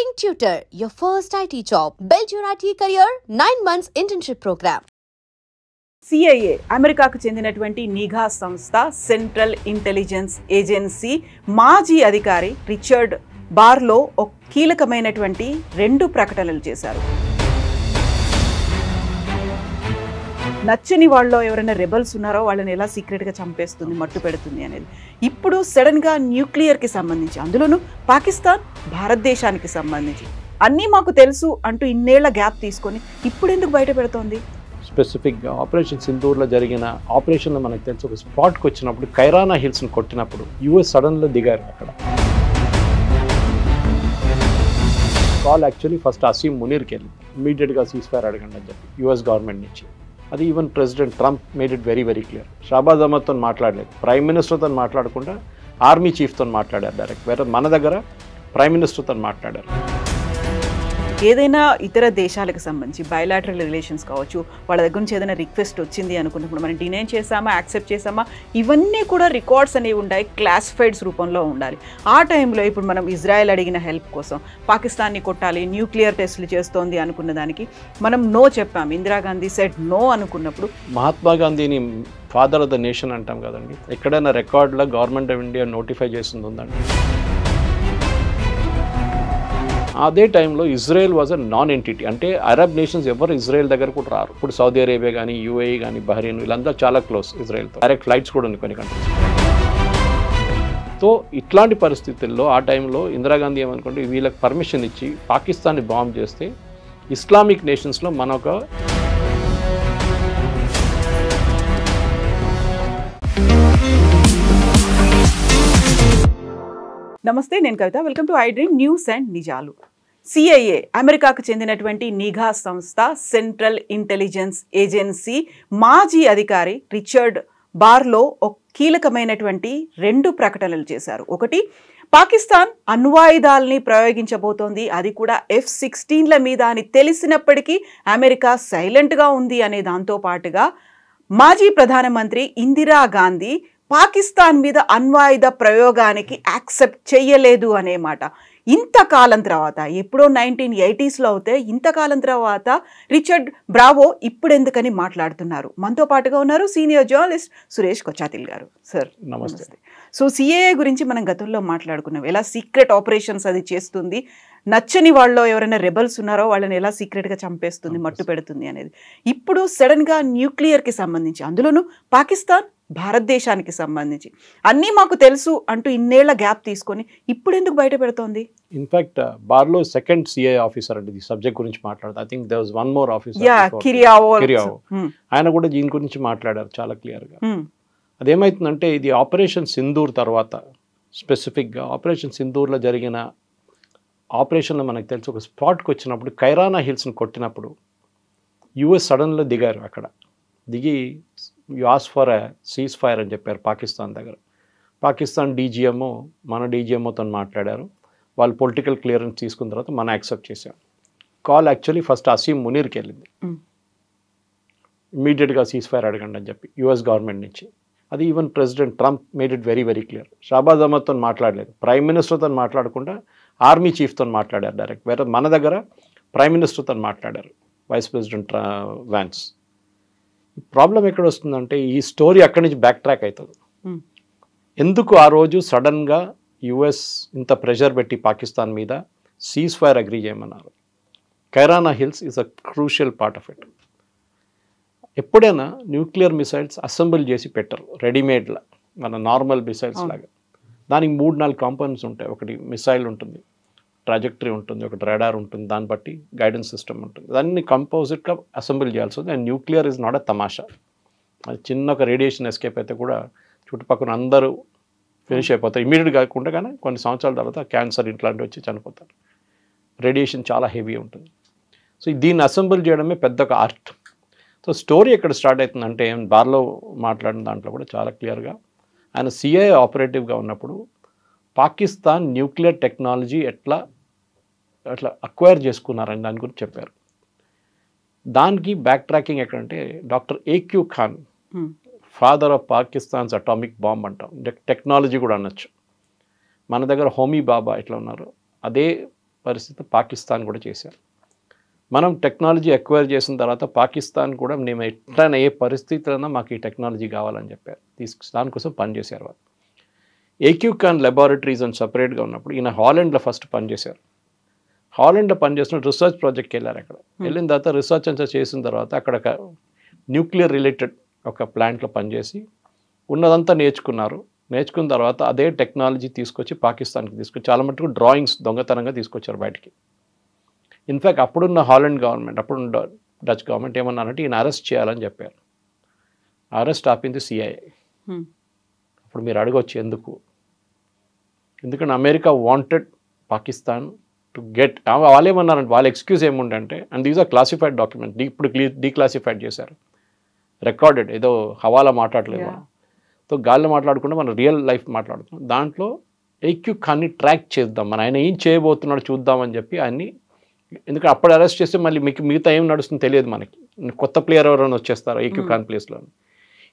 King Tutor, your first IT job. Build your IT career, 9 months internship program. CIA అమెరికాకు చెందినటువంటి నిఘా సంస్థ central intelligence agency మాజీ అధికారి రిచర్డ్ బార్లో ఒక కీలకమైనటువంటి 2 ప్రకటనలు చేశారు. నచ్చని వాళ్ళలో ఎవరైనా రెబల్స్ ఉన్నారో వాళ్ళని ఎలా సీక్రెట్గా చంపేస్తుంది, మట్టు పెడుతుంది అనేది. ఇప్పుడు సడన్గా న్యూక్లియర్కి సంబంధించి, అందులోనూ పాకిస్తాన్ భారతదేశానికి సంబంధించి అన్నీ మాకు తెలుసు అంటూ ఇన్నేళ్ల గ్యాప్ తీసుకొని ఇప్పుడు ఎందుకు బయట పెడుతోంది? స్పెసిఫిక్గా ఆపరేషన్ సింధూర్లో జరిగిన ఆపరేషన్లో మనకు తెలుసు, ఒక స్పాట్కి వచ్చినప్పుడు కైరానా హిల్స్ని కొట్టినప్పుడు యూఎస్ సడన్లో దిగారు. అక్కడ కాల్ యాక్చువల్లీ ఫస్ట్ అసీం మునీర్కి వెళ్ళి ఇమీడియట్గా సీజ్ఫైర్ అడగండి అని చెప్పి యూఎస్ గవర్నమెంట్ నుంచి. అది even president Trump made it very very clear. Shahbaz అహ్మద్తో మాట్లాడలేదు, ప్రైమ్ మినిస్టర్తో మాట్లాడకుండా ఆర్మీ చీఫ్తో మాట్లాడారు డైరెక్ట్. వేరే మన దగ్గర ప్రైమ్ మినిస్టర్తో మాట్లాడారు. ఏదైనా ఇతర దేశాలకు సంబంధించి బయలాటరల్ రిలేషన్స్ కావచ్చు, వాళ్ళ దగ్గర నుంచి ఏదైనా రిక్వెస్ట్ వచ్చింది అనుకున్నప్పుడు మనం డినై చేసామా, యాక్సెప్ట్ చేసామా, ఇవన్నీ కూడా రికార్డ్స్ అనేవి ఉండాలి, క్లాసిఫైడ్స్ రూపంలో ఉండాలి. ఆ టైంలో ఇప్పుడు మనం ఇజ్రాయెల్ అడిగిన హెల్ప్ కోసం పాకిస్తాన్ని కొట్టాలి, న్యూక్లియర్ టెస్టులు చేస్తోంది అనుకున్న దానికి మనం నో చెప్పాము. ఇందిరాగాంధీ సెడ్ నో అనుకున్నప్పుడు మహాత్మా గాంధీని ఫాదర్ ఆఫ్ ద నేషన్ అంటాం కదండి, ఎక్కడైనా రికార్డులో గవర్నమెంట్ ఆఫ్ ఇండియా నోటిఫై చేసింది ఉందండి. అదే టైంలో Israel was a non entity, అంటే అరబ్ నేషన్స్ ఎవరు ఇజ్రాయెల్ దగ్గర కూడా రారు. ఇప్పుడు సౌదీ అరేబియా కానీ, యూఏఈ కానీ, బహ్రెయిన్ వీళ్ళంతా చాలా క్లోజ్ ఇజ్రాయెల్తో, డైరెక్ట్ ఫ్లైట్స్ కూడా ఉంది కొన్ని కంట్రీస్. సో ఇట్లాంటి పరిస్థితుల్లో ఆ టైంలో ఇందిరాగాంధీ ఏమనుకుంటే వీళ్ళకి పర్మిషన్ ఇచ్చి పాకిస్తాన్ని బాంబ్ చేస్తే ఇస్లామిక్ నేషన్స్లో మనొక నమస్తే, నేను Kavitha. Welcome to I dream news and నిజాలు. CIA అమెరికాకు చెందినటువంటి నిఘా సంస్థ సెంట్రల్ ఇంటెలిజెన్స్ ఏజెన్సీ మాజీ అధికారి రిచర్డ్ బార్లో ఒక కీలకమైనటువంటి 2 ప్రకటనలు చేశారు. ఒకటి, పాకిస్తాన్ అణ్వాయుధాలని ప్రయోగించబోతోంది, అది కూడా F-16ల మీద అని తెలిసినప్పటికీ అమెరికా సైలెంట్గా ఉంది అనే దాంతో పాటుగా మాజీ ప్రధానమంత్రి ఇందిరాగాంధీ పాకిస్తాన్ మీద అణ్వాయుధ ప్రయోగానికి యాక్సెప్ట్ చెయ్యలేదు అనే మాట. ఇంతకాలం తర్వాత, ఎప్పుడో 1980sలో అవుతే ఇంతకాలం తర్వాత రిచర్డ్ బ్రావో ఇప్పుడు ఎందుకని మాట్లాడుతున్నారు. మనతో పాటుగా ఉన్నారు సీనియర్ జర్నలిస్ట్ సురేష్ కొచ్చాతిల్ గారు. సార్ నమస్తే. సో CIA గురించి మనం గతంలో మాట్లాడుకున్నాం, ఎలా సీక్రెట్ ఆపరేషన్స్ అది చేస్తుంది, నచ్చని వాళ్ళలో ఎవరైనా రెబల్స్ ఉన్నారో వాళ్ళని ఎలా సీక్రెట్గా చంపేస్తుంది, మట్టు పెడుతుంది అనేది. ఇప్పుడు సడన్గా న్యూక్లియర్కి సంబంధించి, అందులోనూ పాకిస్తాన్ భారతదేశానికి సంబంధించి అన్నీ మాకు తెలుసు అంటూ ఇన్నేళ్ల గ్యాప్ తీసుకొని ఇప్పుడు ఎందుకు బయట పెడుతోంది? ఇన్ఫాక్ట్ బార్లో సెకండ్ CIA ఆఫీసర్ అంటే ఈ సబ్జెక్ట్ గురించి మాట్లాడతారు. I think there was one more officer, Kiriakou. ఆయన కూడా దీని గురించి మాట్లాడారు చాలా క్లియర్గా. అదేమవుతుందంటే ఇది ఆపరేషన్ సింధూర్ తర్వాత, స్పెసిఫిక్గా ఆపరేషన్ సింధూర్లో జరిగిన ఆపరేషన్లో మనకు తెలుసు, ఒక స్పాట్కి వచ్చినప్పుడు కైరానా హిల్స్ని కొట్టినప్పుడు యూఎస్ సడన్లో దిగారు. అక్కడ దిగి you ask for a cease fire అని చెప్పారు పాకిస్తాన్ దగ్గర. పాకిస్తాన్ DGMO మన DGMOతో మాట్లాడారు. వాళ్ళు పొలిటికల్ క్లియరెన్స్ తీసుకున్న తర్వాత మనం యాక్సెప్ట్ చేశాం. కాల్ యాక్చువల్లీ ఫస్ట్ అసీం మునీర్కి వెళ్ళింది, ఇమీడియట్గా సీజ్ ఫైర్ అడగండి అని చెప్పి యూఎస్ గవర్నమెంట్ నుంచి. అది even president Trump made it very very clear. Shahbaz అహ్మద్తో మాట్లాడలేదు, ప్రైమ్ మినిస్టర్తో మాట్లాడకుండా ఆర్మీ చీఫ్తో మాట్లాడారు డైరెక్ట్. వేరే మన దగ్గర ప్రైమ్ మినిస్టర్తో మాట్లాడారు, వైస్ ప్రెసిడెంట్ వ్యాన్స్. ప్రాబ్లం ఎక్కడ వస్తుందంటే ఈ స్టోరీ అక్కడి నుంచి బ్యాక్ ట్రాక్ అవుతుంది. ఎందుకు ఆ రోజు సడన్గా యుఎస్ ఇంత ప్రెషర్ పెట్టి పాకిస్తాన్ మీద సీజ్ ఫైర్ అగ్రీ చేయమన్నారు? Kairana hills is a crucial part of it. ఎప్పుడైనా న్యూక్లియర్ మిసైల్స్ అసెంబుల్ చేసి పెట్టరు రెడీమేడ్లా, మన నార్మల్ మిసైల్స్ లాగా. దానికి 3-4 కాంపోనెంట్స్ ఉంటాయి. ఒకటి మిసైల్ ఉంటుంది, ట్రాజెక్టరీ ఉంటుంది, ఒకటి రాడార్ ఉంటుంది, దాన్ని బట్టి గైడెన్స్ సిస్టమ్ ఉంటుంది. దాన్ని కంపోజిట్గా అసెంబుల్ చేయాల్సి ఉంది. And nuclear is not a తమాషా. అది చిన్న ఒక రేడియేషన్ ఎస్కేప్ అయితే కూడా చుట్టుపక్కల అందరూ ఫినిష్ అయిపోతారు ఇమీడియట్గా కాకుండా, కానీ కొన్ని సంవత్సరాల తర్వాత క్యాన్సర్ ఇట్లాంటివి వచ్చి చనిపోతారు. రేడియేషన్ చాలా హెవీ ఉంటుంది. సో దీన్ని అసెంబుల్ చేయడమే పెద్ద ఒక ఆర్ట్. సో స్టోరీ ఎక్కడ స్టార్ట్ అవుతుందంటే, బార్లో మాట్లాడిన దాంట్లో కూడా చాలా క్లియర్గా ఆయన CIA ఆపరేటివ్గా ఉన్నప్పుడు పాకిస్తాన్ న్యూక్లియర్ టెక్నాలజీ ఎట్లా అక్వైర్ చేసుకున్నారని దాని గురించి చెప్పారు. దానికి బ్యాక్ ట్రాకింగ్ ఎక్కడంటే doctor AQ Khan, father of Pakistan's atomic bomb అంటాం, టెక్నాలజీ కూడా అనొచ్చు. మన దగ్గర హోమీ బాబా ఎట్లా ఉన్నారు, అదే పరిస్థితి పాకిస్తాన్ కూడా చేశారు. మనం టెక్నాలజీ ఎక్వైర్ చేసిన తర్వాత పాకిస్తాన్ కూడా మేము ఎట్లయినా ఏ పరిస్థితులైనా మాకు ఈ టెక్నాలజీ కావాలని చెప్పారు. దానికోసం పనిచేశారు వాళ్ళు. ఏక్యూ ఖాన్ లెబారెటరీస్ అని సపరేట్గా ఉన్నప్పుడు ఈయన హాలండ్లో ఫస్ట్ పనిచేశారు. హాలండ్లో పనిచేస్తున్న రీసెర్చ్ ప్రాజెక్ట్కి వెళ్ళారు. అక్కడ వెళ్ళిన తర్వాత రీసెర్చ్ అంతా చేసిన తర్వాత అక్కడ ఒక న్యూక్లియర్ రిలేటెడ్ ఒక ప్లాంట్లో పనిచేసి ఉన్నదంతా నేర్చుకున్నారు. నేర్చుకున్న తర్వాత అదే టెక్నాలజీ తీసుకొచ్చి పాకిస్తాన్కి తీసుకొచ్చి చాలా మటుకు డ్రాయింగ్స్ దొంగతనంగా తీసుకొచ్చారు బయటికి. ఇన్ఫ్యాక్ట్ అప్పుడున్న హాలండ్ గవర్నమెంట్, అప్పుడున్న డచ్ గవర్నమెంట్ ఏమన్నారంటే ఈయన అరెస్ట్ చేయాలని చెప్పారు. అరెస్ట్ ఆపింది సిఐఏ. అప్పుడు మీరు అడగవచ్చు ఎందుకు? ఎందుకంటే America wanted Pakistan to get, వాళ్ళు ఏమన్నారంటే వాళ్ళ ఎక్స్క్యూజ్ ఏముండంటే, and these are classified document, ఇప్పుడు డీక్లాసిఫైడ్ చేశారు, రికార్డెడ్, ఏదో హవాలా మాట్లాడలేదు. సో గాల్లో మాట్లాడకుండా మనం రియల్ లైఫ్ మాట్లాడుతున్నాం. దాంట్లో ఏక్యూ ఖాన్ని ట్రాక్ చేద్దాం, మన ఆయన ఏం చేయబోతున్నాడు చూద్దామని చెప్పి ఆయన్ని, ఎందుకంటే అప్పుడు అరెస్ట్ చేస్తే మళ్ళీ మీకు మిగతా ఏం నడుస్తుందో తెలియదు మనకి, కొత్త ప్లేయర్ ఎవరైనా వచ్చేస్తారు ఏక్యూ ఖాన్ ప్లేస్లో.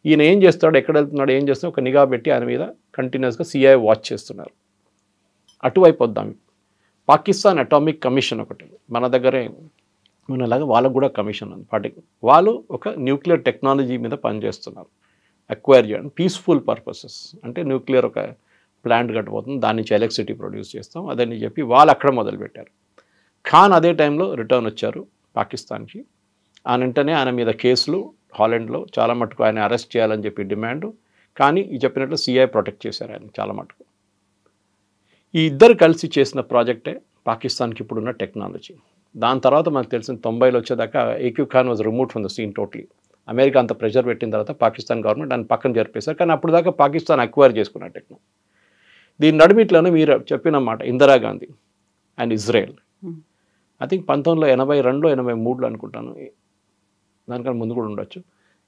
ఈయన ఏం చేస్తాడు, ఎక్కడ వెళ్తున్నాడు, ఏం చేస్తాడు, ఒక నిఘా పెట్టి ఆయన మీద కంటిన్యూస్గా సిఐఏ వాచ్ చేస్తున్నారు. అటువైపు వద్దాం. పాకిస్తాన్ అటామిక్ కమిషన్ ఒకటి మన దగ్గరే ఉన్నలాగా వాళ్ళకు కూడా కమిషన్ ఉంది. వాళ్ళు ఒక న్యూక్లియర్ టెక్నాలజీ మీద పనిచేస్తున్నారు, అక్వైర్ చేయడం పీస్ఫుల్ పర్పసెస్. అంటే న్యూక్లియర్ ఒక ప్లాంట్ కట్టబోతుంది, దాని నుంచి ఎలక్ట్రిసిటీ ప్రొడ్యూస్ చేస్తాం అదని చెప్పి వాళ్ళు అక్కడ మొదలుపెట్టారు. ఖాన్ అదే టైంలో రిటర్న్ వచ్చారు పాకిస్తాన్కి. ఆయన వెంటనే ఆయన మీద కేసులు హాలండ్లో చాలా మటుకు ఆయన అరెస్ట్ చేయాలని చెప్పి డిమాండ్. కానీ ఈ చెప్పినట్లు సిఐఏ ప్రొటెక్ట్ చేశారు ఆయన చాలా మటుకు. ఈ ఇద్దరు కలిసి చేసిన ప్రాజెక్టే పాకిస్తాన్కి ఇప్పుడున్న టెక్నాలజీ. దాని తర్వాత మనకు తెలిసిన 90లో వచ్చేదాకా AQ Khan was remove from the scene totally. America అంత ప్రెషర్ పెట్టిన తర్వాత పాకిస్తాన్ గవర్నమెంట్ దాన్ని పక్కన జరిపేశారు. కానీ అప్పుడు దాకా పాకిస్తాన్ అక్వైర్ చేసుకున్న టెక్నాలజీ. దీని నడిమిట్లోనే మీరు చెప్పిన మాట Indira Gandhi and Israel, I think 1982, 83 అనుకుంటాను, దానికన్నా ముందు కూడా ఉండొచ్చు.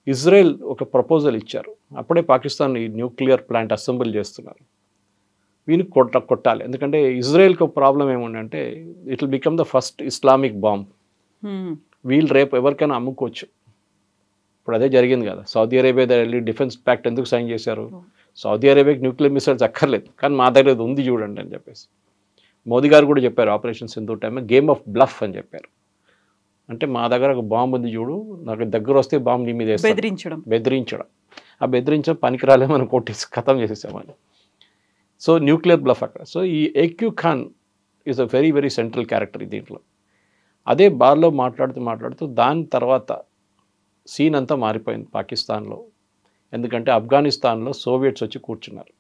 ఇజ్రాయెల్ ఒక ప్రపోజల్ ఇచ్చారు. అప్పుడే పాకిస్తాన్ ఈ న్యూక్లియర్ ప్లాంట్ అసెంబుల్ చేస్తున్నారు. వీళ్ళకి కొట్టాలి, ఎందుకంటే ఇజ్రాయెల్కి ఒక ప్రాబ్లం ఏముందంటే it will become the first Islamic bomb. వీళ్ళు రేపు ఎవరికైనా అమ్ముకోవచ్చు. ఇప్పుడు అదే జరిగింది కదా, సౌదీ అరేబియా దగ్గర వెళ్ళి డిఫెన్స్ ప్యాక్ట్ ఎందుకు సైన్ చేశారు? సౌదీ అరేబియాకి న్యూక్లియర్ మిసైల్స్ అక్కర్లేదు, కానీ మా దగ్గర ఉంది చూడండి అని చెప్పేసి. మోదీ గారు కూడా చెప్పారు ఆపరేషన్ సింధూర్ టైంలో గేమ్ ఆఫ్ బ్లఫ్ అని చెప్పారు. అంటే మా దగ్గర ఒక బాంబు ఉంది చూడు, నాకు దగ్గర వస్తే బాంబు నీ మీద బెదిరించడం. ఆ బెదిరించడం పనికిరాలే, మనం కొట్టేసి ఖతం చేసేసామని. సో న్యూక్లియర్ బ్లఫ్ అక్కడ. సో ఈ AQ Khan is a very very central character దీంట్లో. అదే బార్లో మాట్లాడుతూ దాని తర్వాత సీన్ అంతా మారిపోయింది పాకిస్తాన్లో. ఎందుకంటే ఆఫ్ఘనిస్తాన్లో సోవియట్స్ వచ్చి కూర్చున్నారు.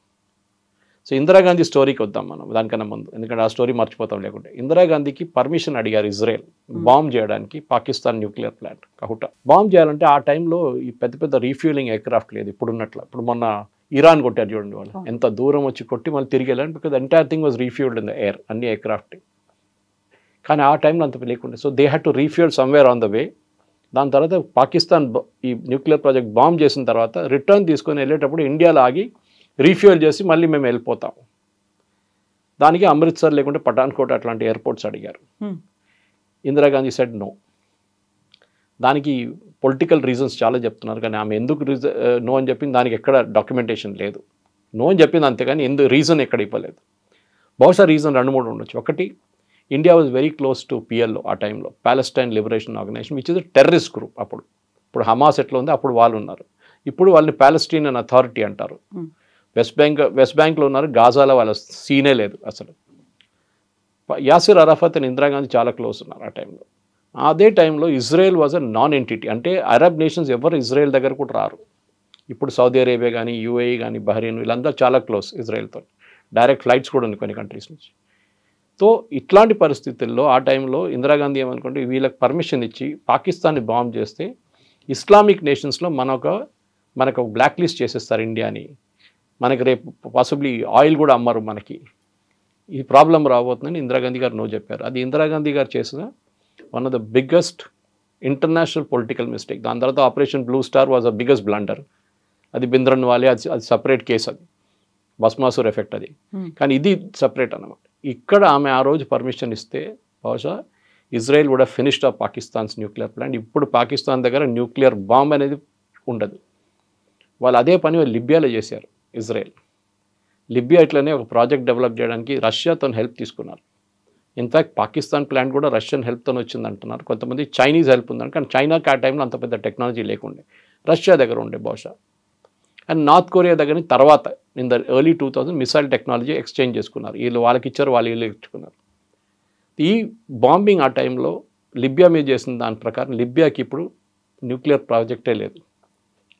సో ఇందిరాగాంధీ స్టోరీకి వద్దాం మనం దానికన్నా ముందు, ఎందుకంటే ఆ స్టోరీ మర్చిపోతాం లేకుంటే. ఇందిరాగాంధీకి పర్మిషన్ అడిగారు ఇజ్రాయెల్ బాంబ్ చేయడానికి పాకిస్తాన్ న్యూక్లియర్ ప్లాంట్ కహుటా. బాంబ్ చేయాలంటే ఆ టైంలో ఈ పెద్ద పెద్ద రీఫ్యూలింగ్ ఎయిర్క్రాఫ్ట్ లేదు ఇప్పుడున్నట్లు. ఇప్పుడు మొన్న ఇరాన్ కొట్టారు చూడండి, వాళ్ళు ఎంత దూరం వచ్చి కొట్టి మళ్ళీ తిరిగి వెళ్ళాలి, because entire thing was refuelled in the air, అన్ని ఎయిర్క్రాఫ్ట్. కానీ ఆ టైంలో అంత లేకుండే. So they had to refuel somewhere on the way. దాని తర్వాత పాకిస్తాన్ ఈ న్యూక్లియర్ ప్రాజెక్ట్ బాంబ్ చేసిన తర్వాత రిటర్న్ తీసుకొని వెళ్ళేటప్పుడు ఇండియాలో ఆగి రీఫ్యూల్ చేసి మళ్ళీ మేము వెళ్ళిపోతాం. దానికి అమృత్సర్ లేకుంటే పఠాన్కోట్ అట్లాంటి ఎయిర్పోర్ట్స్ అడిగారు. Indira Gandhi said no. దానికి పొలిటికల్ రీజన్స్ చాలా చెప్తున్నారు, కానీ ఆమె ఎందుకు నో అని చెప్పింది దానికి ఎక్కడ డాక్యుమెంటేషన్ లేదు. నో అని చెప్పింది అంతేగాని ఎందుకు రీజన్ ఎక్కడ ఇవ్వలేదు. బహుశా రీజన్ 2-3 ఉండొచ్చు. ఒకటి, India was very close to PLO ఆ టైంలో, Palestine liberation organization, which is a terrorist group. ఇప్పుడు హమాస్ ఎట్లా ఉంది అప్పుడు వాళ్ళు ఉన్నారు. ఇప్పుడు వాళ్ళని ప్యాలెస్టీనియన్ అథారిటీ అంటారు. వెస్ట్ బ్యాంక్లో ఉన్నారు, గాజాలో వాళ్ళ సీనే లేదు అసలు. యాసిర్ అరాఫత్ అండ్ ఇందిరాగాంధీ చాలా క్లోజ్ ఉన్నారు ఆ టైంలో. అదే టైంలో Israel was a non entity, అంటే అరబ్ నేషన్స్ ఎవరు ఇజ్రాయెల్ దగ్గర కూడా రారు. ఇప్పుడు సౌదీ అరేబియా కానీ యూఏఈ కానీ బహ్రెయిన్ వీళ్ళంతా చాలా క్లోజ్ ఇజ్రాయెల్తో, డైరెక్ట్ ఫ్లైట్స్ కూడా ఉంది కొన్ని కంట్రీస్ నుంచి. సో ఇట్లాంటి పరిస్థితుల్లో ఆ టైంలో ఇందిరాగాంధీ ఏమనుకుంటే వీళ్ళకి పర్మిషన్ ఇచ్చి పాకిస్తాన్ని బాంబ్ చేస్తే ఇస్లామిక్ నేషన్స్లో మనకు బ్లాక్ లిస్ట్ చేసేస్తారు ఇండియాని, మనకి రేపు పాసిబ్లీ ఆయిల్ కూడా అమ్మరు, మనకి ఈ ప్రాబ్లం రాబోతుందని ఇందిరాగాంధీ గారు నో చెప్పారు. అది ఇందిరాగాంధీ గారు చేసిన one of the biggest international political mistake. దాని తర్వాత operation blue star was a biggest blunder. అది బింద్రన్ వాలే, అది సపరేట్ కేసు, అది భస్మాసుర్ ఎఫెక్ట్ అది. కానీ ఇది సపరేట్ అన్నమాట. ఇక్కడ ఆమె ఆ రోజు పర్మిషన్ ఇస్తే బహుశా ఇజ్రాయెల్ కూడా finished of Pakistan's nuclear plant. ఇప్పుడు పాకిస్తాన్ దగ్గర న్యూక్లియర్ బాంబ్ అనేది ఉండదు. వాళ్ళు అదే పని వాళ్ళు లిబియాలో చేశారు. ఇజ్రాయెల్ లిబియా ఇట్లనే ఒక ప్రాజెక్ట్ డెవలప్ చేయడానికి రష్యాతో హెల్ప్ తీసుకున్నారు. ఇన్ఫ్యాక్ట్ పాకిస్తాన్ ప్లాంట్ కూడా రష్యన్ హెల్ప్తో వచ్చింది అంటున్నారు, కొంతమంది చైనీస్ హెల్ప్ ఉందని. కానీ చైనాకి ఆ టైంలో అంత పెద్ద టెక్నాలజీ లేకుండే, రష్యా దగ్గర ఉండే బహుశా. అండ్ నార్త్ కొరియా దగ్గర తర్వాత in the early 2000 missile technology exchange చేసుకున్నారు. వీళ్ళు వాళ్ళకి ఇచ్చారు, వాళ్ళు వీళ్ళు ఇచ్చుకున్నారు. ఈ బాంబింగ్ ఆ టైంలో లిబియా మీద చేసిన దాని ప్రకారం లిబియాకి ఇప్పుడు న్యూక్లియర్ ప్రాజెక్టే లేదు,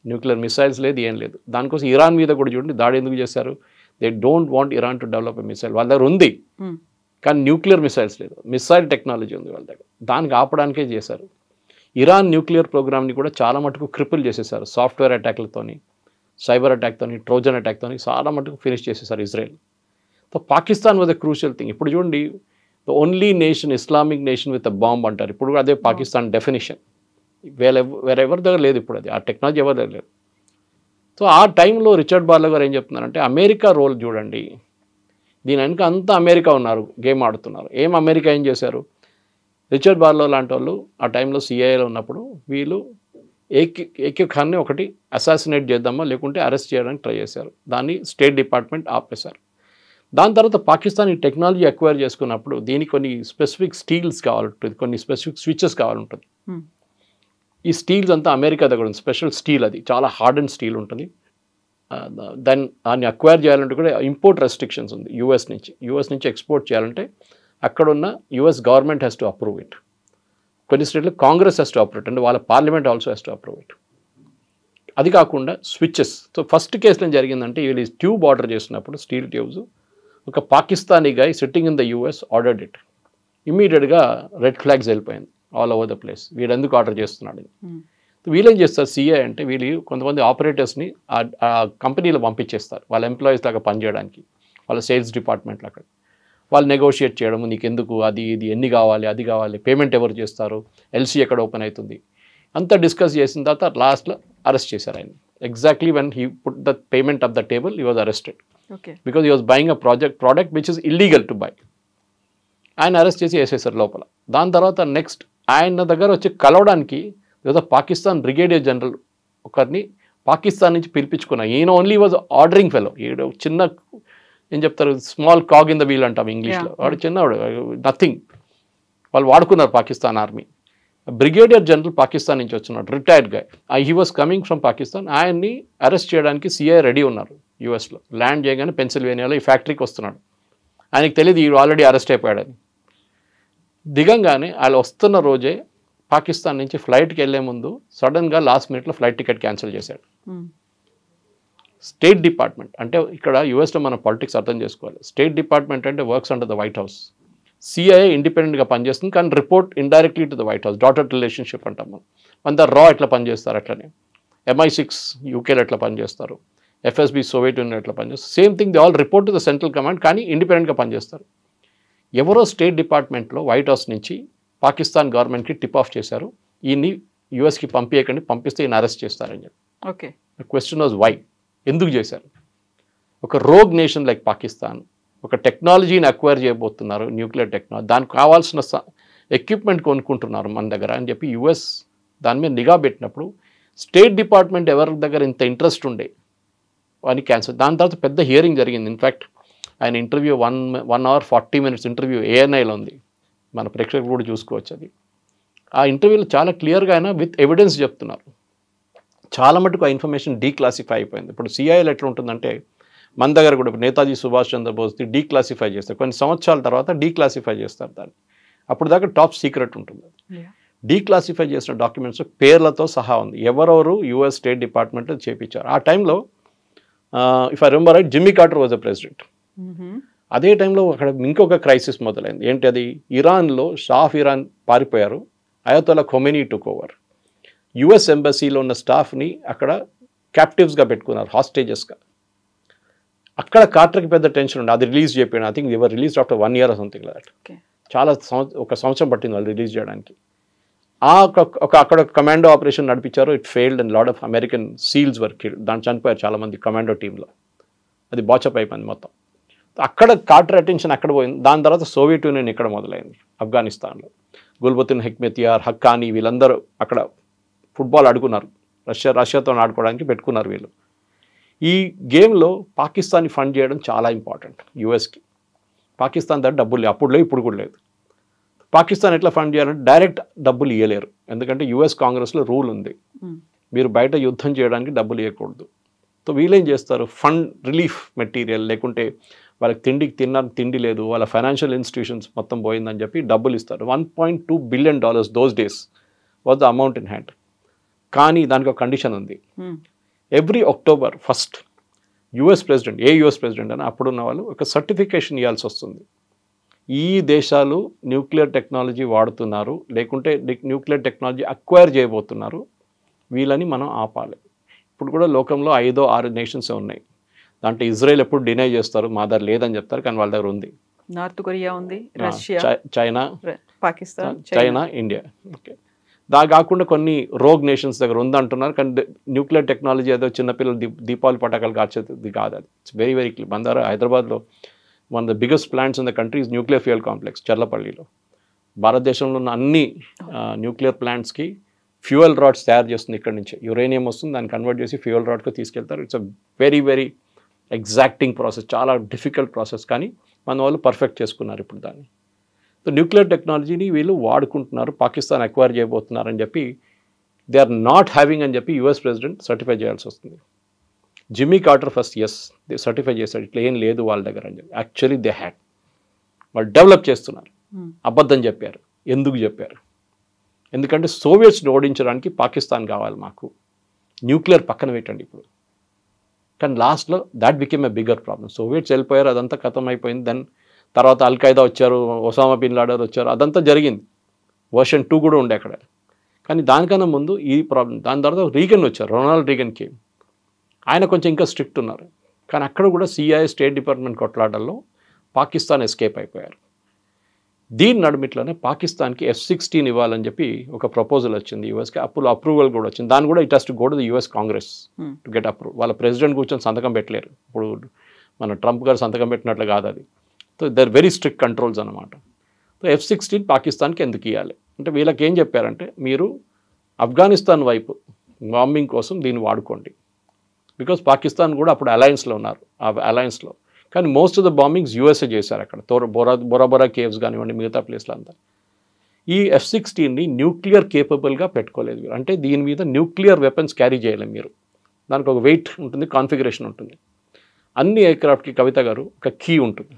న్యూక్లియర్ మిసైల్స్ లేదు, ఏం లేదు. దానికోసం ఇరాన్ మీద కూడా చూడండి దాడి ఎందుకు చేశారు. They don't want Iran to develop a missile. వాళ్ళ దగ్గర ఉంది కానీ న్యూక్లియర్ మిసైల్స్ లేదు, మిసైల్ టెక్నాలజీ ఉంది వాళ్ళ దగ్గర. దానికి ఆపడానికే చేశారు. ఇరాన్ న్యూక్లియర్ ప్రోగ్రామ్ని కూడా చాలా మటుకు క్రిపుల్ చేసేసారు, సాఫ్ట్వేర్ అటాక్లతోని, సైబర్ అటాక్తోని, ట్రోజన్ అటాక్తోని చాలా మటుకు ఫినిష్ చేసేసారు Israel. So Pakistan was a crucial thing. ఇప్పుడు చూడండి, the only nation, Islamic nation with a bomb అంటారు. ఇప్పుడు కూడా అదే పాకిస్తాన్ డెఫినేషన్. వేరెవరి దగ్గర లేదు ఇప్పుడు అది, ఆ టెక్నాలజీ ఎవరి దగ్గర లేదు. సో ఆ టైంలో రిచర్డ్ బార్లో గారు ఏం చెప్తున్నారంటే అమెరికా రోల్ చూడండి, దీని వెనుక అంతా అమెరికా ఉన్నారు, గేమ్ ఆడుతున్నారు. అమెరికా ఏం చేశారు, రిచర్డ్ బార్లో లాంటి వాళ్ళు ఆ టైంలో సిఐఏలో ఉన్నప్పుడు వీళ్ళు ఏక్యూ ఖాన్ని ఒకటి అసాసినేట్ చేద్దామా లేకుంటే అరెస్ట్ చేయడానికి ట్రై చేశారు. దాన్ని స్టేట్ డిపార్ట్మెంట్ ఆపేశారు. దాని తర్వాత పాకిస్తాన్ ఈ టెక్నాలజీ అక్వైర్ చేసుకున్నప్పుడు దీనికి కొన్ని స్పెసిఫిక్ స్టీల్స్ కావాలంటుంది, కొన్ని స్పెసిఫిక్ స్విచెస్ కావాలంటుంది. ఈ స్టీల్స్ అంతా అమెరికా దగ్గర ఉంది, స్పెషల్ స్టీల్, అది చాలా హార్డ్ అండ్ స్టీల్ ఉంటుంది. దాన్ని అక్వైర్ చేయాలంటే కూడా ఇంపోర్ట్ రెస్ట్రిక్షన్స్ ఉంది యూఎస్ నుంచి ఎక్స్పోర్ట్ చేయాలంటే అక్కడున్న US government has to approve it. కొన్ని స్టేట్లో Congress has to approve it, అంటే వాళ్ళ parliament also has to approve it. అది కాకుండా స్విచెస్. సో ఫస్ట్ కేసులో జరిగిందంటే వీళ్ళు ట్యూబ్ ఆర్డర్ చేసినప్పుడు స్టీల్ ట్యూబ్స్, ఒక Pakistani guy sitting in the US ordered it. ఇమీడియట్గా రెడ్ ఫ్లాగ్స్ వెళ్ళిపోయింది ఆల్ ఓవర్ ద ప్లేస్, వీడు ఎందుకు ఆర్డర్ చేస్తున్నాడు. వీళ్ళేం చేస్తారు సిఐ అంటే, వీళ్ళు కొంతమంది ఆపరేటర్స్ని ఆ కంపెనీలో పంపించేస్తారు వాళ్ళ ఎంప్లాయీస్ లాగా పనిచేయడానికి, వాళ్ళ సేల్స్ డిపార్ట్మెంట్లో. అక్కడ వాళ్ళు నెగోషియేట్ చేయడం, నీకు ఎందుకు, అది ఇది ఎన్ని కావాలి, అది కావాలి, పేమెంట్ ఎవరు చేస్తారు, ఎల్సీ ఎక్కడ ఓపెన్ అవుతుంది, అంతా డిస్కస్ చేసిన తర్వాత లాస్ట్లో అరెస్ట్ చేశారు ఆయన. Exactly when he put the payment of the table he was arrested because he was buying a product which is illegal to buy. ఆయన అరెస్ట్ చేసి వేసేసారు లోపల. దాని తర్వాత నెక్స్ట్ ఆయన దగ్గర వచ్చి కలవడానికి లేదా పాకిస్తాన్ బ్రిగేడియర్ జనరల్ ఒకరిని పాకిస్తాన్ నుంచి పిలిపించుకున్నా. ఈయన ఓన్లీ వాజ్ ఆర్డరింగ్ ఫెలో, ఈయన చిన్న ఏం చెప్తారు small cog in the wheel అంటాం ఇంగ్లీష్లో, వాడు చిన్నవాడు, నథింగ్. వాళ్ళు వాడుకున్నారు Pakistan army. Brigadier general Pakistan నుంచి వచ్చినాడు, రిటైర్డ్ గా. He was coming from Pakistan. ఆయన్ని అరెస్ట్ చేయడానికి సిఐ రెడీ ఉన్నారు యూఎస్లో. ల్యాండ్ చేయగానే పెన్సిల్వేనియాలో ఈ ఫ్యాక్టరీకి వస్తున్నాడు. ఆయనకు తెలియదు ఈ ఆల్రెడీ అరెస్ట్ అయిపోయాడని. దిగంగానే వాళ్ళు వస్తున్న రోజే పాకిస్తాన్ నుంచి ఫ్లైట్కి వెళ్ళే ముందు సడన్గా లాస్ట్ మినిట్లో ఫ్లైట్ టికెట్ క్యాన్సిల్ చేశాడు. స్టేట్ డిపార్ట్మెంట్ అంటే ఇక్కడ యూఎస్లో మన పాలిటిక్స్ అర్థం చేసుకోవాలి. స్టేట్ డిపార్ట్మెంట్ అంటే works under the white house. CIA ఇండిపెండెంట్గా పనిచేస్తుంది కానీ report indirectly to the white house. Daughter relationship అంటాం మనం. మన రా ఎట్లా పనిచేస్తారు అట్లనే, MI6 యూకేలో ఎట్లా పనిచేస్తారు, FSB సోవియట్ యూనియన్ ఎట్లా పనిచేస్తారు, same thing they all report to the central command కానీ ఇండిపెండెంట్గా పనిచేస్తారు. ఎవరో స్టేట్ డిపార్ట్మెంట్లో వైట్ హౌస్ నుంచి పాకిస్తాన్ గవర్నమెంట్కి టిప్ ఆఫ్ చేశారు, ఈయన్ని యూఎస్కి పంపించకండి, పంపిస్తే ఈయన అరెస్ట్ చేస్తారని చెప్పి. ఓకే, క్వశ్చన్ వాజ్ వై, ఎందుకు చేశారు? ఒక రోగ్ నేషన్ లైక్ పాకిస్తాన్ ఒక టెక్నాలజీని అక్వైర్ చేయబోతున్నారు, న్యూక్లియర్ టెక్నాలజీ, దానికి కావాల్సిన ఎక్విప్మెంట్ కొనుక్కుంటున్నారు మన దగ్గర అని చెప్పి యూఎస్ దాని మీద నిఘా పెట్టినప్పుడు స్టేట్ డిపార్ట్మెంట్ ఎవరి దగ్గర ఇంత ఇంట్రెస్ట్ ఉండే అని క్యాన్సిల్. దాని తర్వాత పెద్ద హియరింగ్ జరిగింది. ఇన్ఫ్యాక్ట్ ఆయన ఇంటర్వ్యూ 1 hour 40 minutes ఇంటర్వ్యూ ANIలో ఉంది, మన ప్రేక్షకులు కూడా చూసుకోవచ్చు. అది ఆ ఇంటర్వ్యూలో చాలా క్లియర్గా ఆయన విత్ ఎవిడెన్స్ చెప్తున్నారు. చాలా మటుకు ఆ ఇన్ఫర్మేషన్ డీక్లాసిఫై అయిపోయింది. ఇప్పుడు సిఐఏలో ఎట్లా ఉంటుందంటే మన దగ్గర కూడా నేతాజీ సుభాష్ చంద్రబోస్ది డీక్లాసిఫై చేస్తారు, కొన్ని సంవత్సరాల తర్వాత డీక్లాసిఫై చేస్తారు దాన్ని. అప్పుడు దాకా టాప్ సీక్రెట్ ఉంటుంది. డీక్లాసిఫై చేసిన డాక్యుమెంట్స్ పేర్లతో సహా ఉంది, ఎవరెవరు యుఎస్ స్టేట్ డిపార్ట్మెంట్ చేపించారు. ఆ టైంలో if I remember right Jimmy Carter was a president. అదే టైంలో అక్కడ ఇంకొక క్రైసిస్ మొదలైంది. ఏంటి అది? ఇరాన్లో షా ఆఫ్ ఇరాన్ పారిపోయారు, అయతోలా ఖొమైనీ టుక్ ఓవర్. యుఎస్ ఎంబసీలో ఉన్న స్టాఫ్ని అక్కడ క్యాప్టివ్స్గా పెట్టుకున్నారు, హాస్టేజెస్గా. అక్కడ కార్టర్కి పెద్ద టెన్షన్ ఉండే, అది రిలీజ్ చేయకపోయినా. I think they were released after 1 year something like that. చాలా ఒక సంవత్సరం పట్టింది వాళ్ళు రిలీజ్ చేయడానికి. అక్కడ కమాండో ఆపరేషన్ నడిపించారు, it failed and lot of American SEALs were killed. దాని చనిపోయారు చాలామంది కమాండో టీంలో, అది బాచప్ అయిపోయింది మొత్తం. అక్కడ కార్టర్ అటెన్షన్ అక్కడ పోయింది. దాని తర్వాత సోవియట్ యూనియన్ ఇక్కడ మొదలైంది, ఆఫ్ఘనిస్తాన్లో. గుల్బతున్ హెక్మెతియార్, హక్కానీ వీళ్ళందరూ అక్కడ ఫుట్బాల్ ఆడుకున్నారు, రష్యాతో ఆడుకోవడానికి పెట్టుకున్నారు వీళ్ళు. ఈ గేమ్లో పాకిస్తాన్ని ఫండ్ చేయడం చాలా ఇంపార్టెంట్ యూఎస్కి. పాకిస్తాన్ దగ్గర డబ్బులు లేవు, అప్పుడు లేవు, ఇప్పుడు కూడా లేదు. పాకిస్తాన్ ఎట్లా ఫండ్ చేయాలంటే డైరెక్ట్ డబ్బులు ఇవ్వలేరు, ఎందుకంటే యుఎస్ కాంగ్రెస్లో రూల్ ఉంది, మీరు బయట యుద్ధం చేయడానికి డబ్బులు ఇవ్వకూడదు. సో వీళ్ళేం చేస్తారు, ఫండ్ రిలీఫ్ మెటీరియల్, లేకుంటే వాళ్ళకి తిండి లేదు, వాళ్ళ ఫైనాన్షియల్ ఇన్స్టిట్యూషన్స్ మొత్తం పోయిందని చెప్పి డబ్బులు ఇస్తారు. $1.2 billion those days was the amount in hand. కానీ దానికి ఒక కండిషన్ ఉంది, every October 1st US president, a US president అని అప్పుడున్న వాళ్ళు ఒక సర్టిఫికేషన్ ఇవ్వాల్సి వస్తుంది. ఈ దేశాలు న్యూక్లియర్ టెక్నాలజీ వాడుతున్నారు, లేకుంటే న్యూక్లియర్ టెక్నాలజీ అక్వైర్ చేయబోతున్నారు, వీళ్ళని మనం ఆపాలి. ఇప్పుడు కూడా లోకంలో 5 or 6 నేషన్స్ ఉన్నాయి. దాంట్లో ఇజ్రాయెల్ ఎప్పుడు డినై చేస్తారు, మా దగ్గర లేదని చెప్తారు, కానీ వాళ్ళ దగ్గర ఉంది. నార్త్ కొరియా ఉంది, Russia, China, Pakistan, China, India. Okay, దా కాకుండా కొన్ని రోగ్ నేషన్స్ దగ్గర ఉందంటున్నారు, కానీ న్యూక్లియర్ టెక్నాలజీ ఏదో చిన్నపిల్లలు దీపావళి పటాకాలు కాల్చేది కాదు. అది ఇట్స్ వెరీ వెరీ క్లియర్. మన దగ్గర హైదరాబాద్లో one of the biggest plants in the country is nuclear fuel complex చర్లపల్లిలో. భారతదేశంలో ఉన్న అన్ని న్యూక్లియర్ ప్లాంట్స్కి ఫ్యూయల్ రాడ్స్ తయారు చేస్తుంది ఇక్కడ నుంచి. యురేనియం వస్తుంది, దాన్ని కన్వర్ట్ చేసి ఫ్యూయల్ రాడ్కి తీసుకెళ్తారు. It's a very very exacting process, చాలా డిఫికల్ట్ ప్రాసెస్, కానీ మన వాళ్ళు పర్ఫెక్ట్ చేసుకున్నారు ఇప్పుడు దాన్ని. సో న్యూక్లియర్ టెక్నాలజీని వీళ్ళు వాడుకుంటున్నారు, పాకిస్తాన్ అక్వైర్ చేయబోతున్నారని చెప్పి దే ఆర్ నాట్ హ్యావింగ్ అని చెప్పి యుఎస్ ప్రెసిడెంట్ సర్టిఫై చేయాల్సి వస్తుంది. Jimmy Carter first they certify చేశాడు, ఇట్లా ఏం లేదు వాళ్ళ దగ్గర అని చెప్పి. యాక్చువల్లీ దే హ్యాడ్, వాళ్ళు డెవలప్ చేస్తున్నారు. అబద్ధం చెప్పారు. ఎందుకు చెప్పారు? ఎందుకంటే సోవియట్స్ని ఓడించడానికి పాకిస్తాన్ కావాలి మాకు, న్యూక్లియర్ పక్కన పెట్టండి ఇప్పుడు. కానీ లాస్ట్లో that became a bigger problem. Soviets వెళ్ళిపోయారు, అదంతా ఖతం అయిపోయింది. దెన్ తర్వాత అల్ఖైదా వచ్చారు, ఒసామా బిన్ లాడెన్ వచ్చారు, అదంతా జరిగింది. వర్షన్ 2 కూడా ఉండే అక్కడ. కానీ దానికన్నా ముందు ఈ ప్రాబ్లం. దాని తర్వాత రీగన్ వచ్చారు, రొనాల్డ్ రీగన్కి. ఆయన కొంచెం ఇంకా స్ట్రిక్ట్ ఉన్నారు, కానీ అక్కడ కూడా CIA స్టేట్ డిపార్ట్మెంట్ కొట్లాటల్లో పాకిస్తాన్ ఎస్కేప్ అయిపోయారు. దీని నడుమిట్లోనే పాకిస్తాన్కి F-16 ఇవ్వాలని చెప్పి ఒక ప్రపోజల్ వచ్చింది యుఎస్కి. అప్పుడు అప్రూవల్ కూడా వచ్చింది. దాన్ని కూడా it has to go to the US Congress to get approve. వాళ్ళ ప్రెసిడెంట్ కూర్చొని సంతకం పెట్టలేరు. ఇప్పుడు మన ట్రంప్ గారు సంతకం పెట్టినట్లు కాదు అది. So there very strict controls అనమాట. సో F-16 పాకిస్తాన్కి ఎందుకు ఇవ్వాలి అంటే, వీళ్ళకి ఏం చెప్పారంటే, మీరు ఆఫ్ఘనిస్తాన్ వైపు బాంబింగ్ కోసం దీన్ని వాడుకోండి. బికాస్ పాకిస్తాన్ కూడా అప్పుడు అలయన్స్లో ఉన్నారు. ఆ అలయన్స్లో కానీ most of the bombings USA చేశారు అక్కడ. బొరాబొరా కేవ్స్ కానివ్వండి, మిగతా ప్లేస్లో అంతా. ఈ F-16ని న్యూక్లియర్ కేపబుల్గా పెట్టుకోలేదు మీరు. అంటే దీని మీద న్యూక్లియర్ వెపన్స్ క్యారీ చేయలేము మీరు. దానికి ఒక వెయిట్ ఉంటుంది, కాన్ఫిగరేషన్ ఉంటుంది. అన్ని ఎయిర్క్రాఫ్ట్కి కవిత గారు ఒక కీ ఉంటుంది,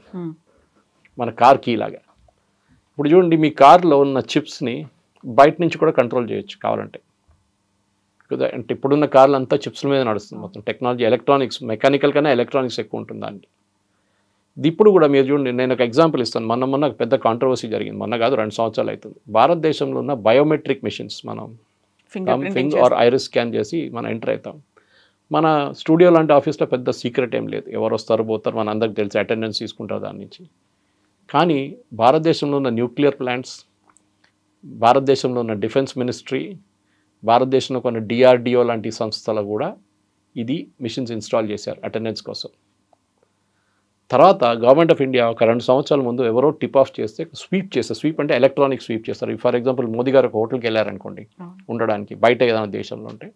మన కార్ కీ లాగా. ఇప్పుడు చూడండి, మీ కార్లో ఉన్న చిప్స్ని బయట నుంచి కూడా కంట్రోల్ చేయొచ్చు కావాలంటే. అంటే ఇప్పుడున్న కార్లు అంతా చిప్స్ల మీద నడుస్తుంది మొత్తం టెక్నాలజీ. ఎలక్ట్రానిక్స్, మెకానికల్ కన్నా ఎలక్ట్రానిక్స్ ఎక్కువ ఉంటుంది దానికి. ఇప్పుడు కూడా మీరు చూడండి, నేను ఒక ఎగ్జాంపుల్ ఇస్తాను. మొన్న పెద్ద కాంట్రవర్సీ జరిగింది, మొన్న కాదు 2 సంవత్సరాలు అవుతుంది. భారతదేశంలో ఉన్న బయోమెట్రిక్ మిషన్స్, మనం ఫింగర్ ఆర్ ఐరిస్ స్కాన్ చేసి మనం ఎంటర్ అవుతాం. మన స్టూడియో లాంటి ఆఫీస్లో పెద్ద సీక్రెట్ ఏం లేదు, ఎవరు వస్తారు పోతారు మన అందరికి తెలిసి, అటెండెన్స్ తీసుకుంటారు దాని నుంచి. కానీ భారతదేశంలో ఉన్న న్యూక్లియర్ ప్లాంట్స్, భారతదేశంలో ఉన్న డిఫెన్స్ మినిస్ట్రీ, భారతదేశంలో కొన్ని DRDO లాంటి సంస్థలు కూడా ఇది మిషన్స్ ఇన్స్టాల్ చేశారు అటెండెన్స్ కోసం. తర్వాత గవర్నమెంట్ ఆఫ్ ఇండియా ఒక 2 సంవత్సరాల ముందు ఎవరో టిప్ ఆఫ్ చేస్తే స్వీప్ అంటే ఎలక్ట్రానిక్ స్వీప్ చేస్తారు. ఫర్ ఎగ్జాంపుల్ మోదీ గారు ఒక హోటల్కి వెళ్ళారనుకోండి ఉండడానికి, బయట ఏదైనా దేశంలో ఉంటే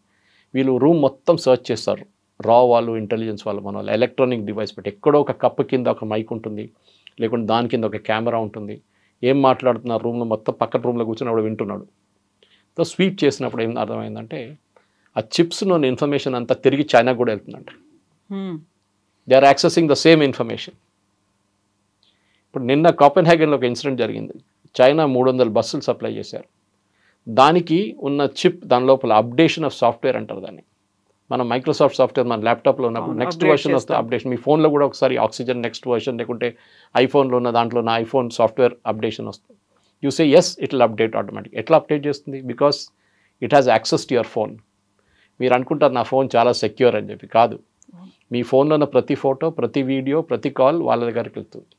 వీళ్ళు రూమ్ మొత్తం సర్చ్ చేస్తారు. వాళ్ళు ఇంటెలిజెన్స్ వాళ్ళు, మన వాళ్ళు ఎలక్ట్రానిక్ డివైస్ పెట్టి, ఎక్కడో ఒక కప్పు కింద ఒక మైక్ ఉంటుంది, లేకుంటే దాని కింద ఒక కెమెరా ఉంటుంది. ఏం మాట్లాడుతున్నారు రూమ్లో మొత్తం పక్కన రూమ్లో కూర్చొని అప్పుడు వింటున్నాడు. సో స్వీప్ చేసినప్పుడు ఏం అర్థమైందంటే, ఆ చిప్స్లోని ఇన్ఫర్మేషన్ అంతా తిరిగి చైనా కూడా వెళ్తుందంట. They are accessing the same information. ఇప్పుడు నిన్న కోపెన్హాగన్లో ఒక ఇన్సిడెంట్ జరిగింది. చైనా 300 బస్సులు సప్లై చేశారు. దానికి ఉన్న చిప్, దాని లోపల అప్డేషన్ ఆఫ్ సాఫ్ట్వేర్ అంటారు దాన్ని. మనం మైక్రోసాఫ్ట్ సాఫ్ట్వేర్ మన ల్యాప్టాప్లో ఉన్నప్పుడు నెక్స్ట్ వర్షన్ వస్తే అప్డేషన్, మీ ఫోన్లో కూడా ఒకసారి ఆక్సిజన్ నెక్స్ట్ వర్షన్, లేకుంటే ఐఫోన్లో ఉన్న దాంట్లో ఉన్న ఐఫోన్ సాఫ్ట్వేర్ అప్డేషన్ వస్తుంది. You say yes, it will update automatic. ఎట్లా అప్డేట్ చేస్తుంది? Because it has access to your phone. మీరు అనుకుంటారు నా ఫోన్ చాలా సెక్యూర్ అని చెప్పి. కాదు, మీ ఫోన్లో ఉన్న ప్రతి ఫోటో, ప్రతి వీడియో, ప్రతి కాల్ వాళ్ళ దగ్గరికి వెళ్తుంది.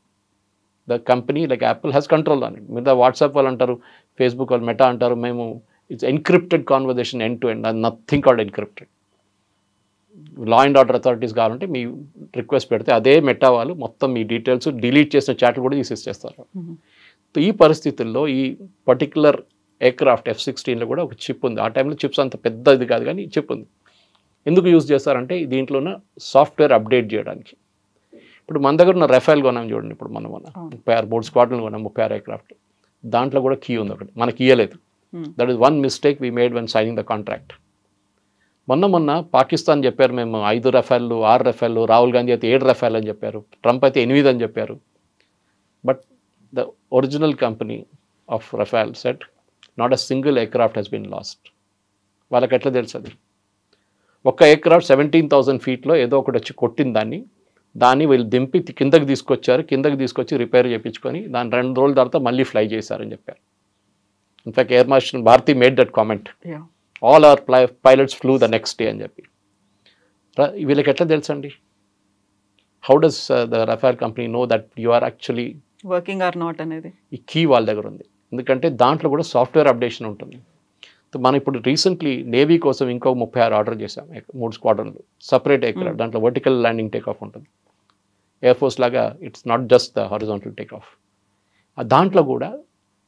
The company like Apple has control on it. మీరు వాట్సాప్ వాళ్ళు అంటారు, ఫేస్బుక్ వాళ్ళు, మెటా అంటారు, మేము it's encrypted conversation end to end, అది nothing called encrypted. Law and order authorities కావాలంటే మీ రిక్వెస్ట్ పెడితే అదే మెటా వాళ్ళు మొత్తం మీ డీటెయిల్స్, డిలీట్ చేసిన చాట్లు కూడా తీసేస్తారు. ఈ పరిస్థితుల్లో ఈ పర్టికులర్ ఎయిర్క్రాఫ్ట్ F-16లో కూడా ఒక చిప్ ఉంది. ఆ టైంలో చిప్స్ అంత పెద్దది కాదు, కానీ చిప్ ఉంది. ఎందుకు యూజ్ చేస్తారంటే దీంట్లోన సాఫ్ట్వేర్ అప్డేట్ చేయడానికి. ఇప్పుడు మన దగ్గర ఉన్న రఫేల్ కొన్నాం చూడండి, ఇప్పుడు మనం 36 బోర్డ్ స్క్వాడ్లను కొన్నాం, 36 ఎయిర్క్రాఫ్ట్. దాంట్లో కూడా కీ ఉంది ఒకటి, మనకి ఇయ్యలేదు. That is one mistake we made when signing the contract. మొన్న పాకిస్తాన్ చెప్పారు మేము 5 రఫేళ్ళు 6 రఫేళ్ళు, రాహుల్ గాంధీ అయితే 7 రఫేల్ అని చెప్పారు, ట్రంప్ అయితే 8 అని చెప్పారు. But the original company of Rafale said not a single aircraft has been lost. వాళ్ళకి ఎట్లా తెలుసు అది? ఒక్క ఎయిర్క్రాఫ్ట్ 17,000 ఫీట్లో ఏదో ఒకటి వచ్చి కొట్టిన దాన్ని వీళ్ళు దింపి కిందకి తీసుకొచ్చి రిపేర్ చేయించుకొని దాన్ని 2 రోజుల తర్వాత మళ్ళీ ఫ్లై చేశారని చెప్పారు. In fact air marshal Bharti made that comment, all our pilots flew the next day అని చెప్పి. వీళ్ళకి ఎట్లా తెలుసండి? How does the Rafale company know that you are actually working or not అనేది? ఈ కీ వాళ్ళ దగ్గర ఉంది, ఎందుకంటే దాంట్లో కూడా సాఫ్ట్వేర్ అప్డేషన్ ఉంటుంది. మనం ఇప్పుడు రీసెంట్లీ నేవీ కోసం ఇంకో 36 ఆర్డర్ చేసాం, 3 స్క్వాడ్రన్లు సపరేట్ ఎయిర్క్రాఫ్ట్. దాంట్లో వర్టికల్ ల్యాండింగ్ టేక్ ఆఫ్ ఉంటుంది, ఎయిర్ ఫోర్స్ లాగా. It's not just the horizontal take off. దాంట్లో కూడా